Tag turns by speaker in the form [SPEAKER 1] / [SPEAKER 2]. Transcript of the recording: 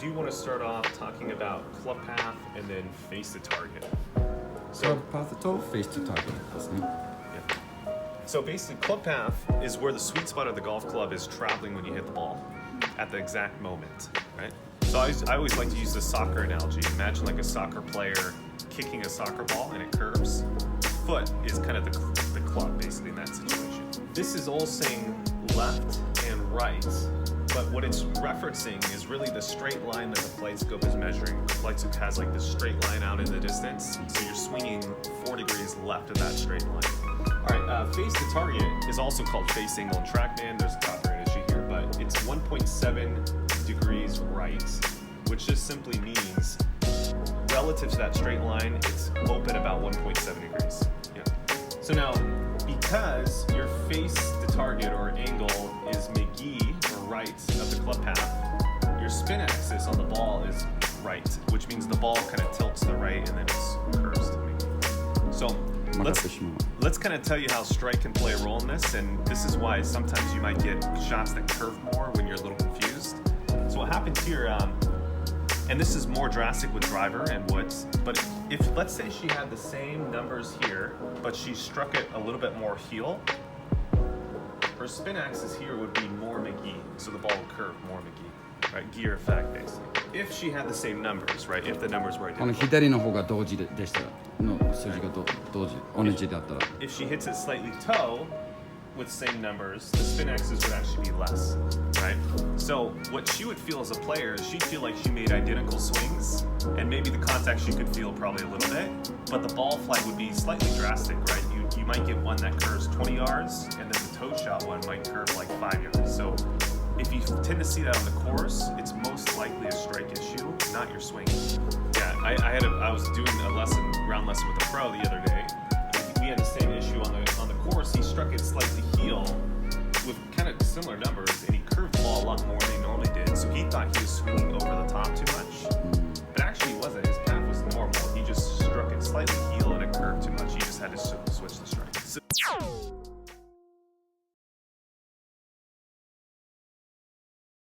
[SPEAKER 1] do want to start off talking about club path and then face the target.
[SPEAKER 2] クラブパスとフェイスとターゲットですね。
[SPEAKER 1] So basically, club path is where the sweet spot of the golf club is traveling when you hit the ball at the exact moment, right? So I always like to use the soccer analogy. Imagine like a soccer player kicking a soccer ball and it curves. Foot is kind of the club basically in that situation. This is all saying left and right, but what it's referencing is really the straight line that the flight scope is measuring. The flight scope has like this straight line out in the distance, so you're swinging 4 degrees left of that straight line.Alright, face to target is also called face angle in TrackMan. There's a copyright issue here, but it's 1.7 degrees right, which just simply means relative to that straight line, it's open about 1.7 degrees. Yeah. So now, because your face to target or angle is McGee or right of the club path, your spin axis on the ball is right, which means the ball kind of tilts to the right and then it curves to McGee. So,Let's kind of tell you how strike can play a role in this, and this is why sometimes you might get shots that curve more when you're a little confused. So what happens here, and this is more drastic with driver and woods, but if let's say she had the same numbers here, but she struck it a little bit more heel, her spin axis here would be more McGee, so the ball would curve more McGee, right? Gear effect basically. If she had the same numbers, right? If the numbers were
[SPEAKER 2] この
[SPEAKER 1] identical.
[SPEAKER 2] 左の方が同時でしたの数字が同時同じだったら
[SPEAKER 1] If she hits it slightly toe with same numbers, the spin axis would actually be less, right? So what she would feel as a player is she'd feel like she made identical swings, and maybe the contact she could feel probably a little bit, but the ball flight would be slightly drastic, right? You might get one that curves 20 yards, and then the toe shot one might curve like 5 yards. So if you tend to see that on the course, it's most likely a strike issue, not your swing. Yeah, I was doing a round lesson with a pro the other day. We had the same issue on the course. He struck it slightly heel with kind of similar numbers, and he curved the ball a lot more than he normally did. So he thought he was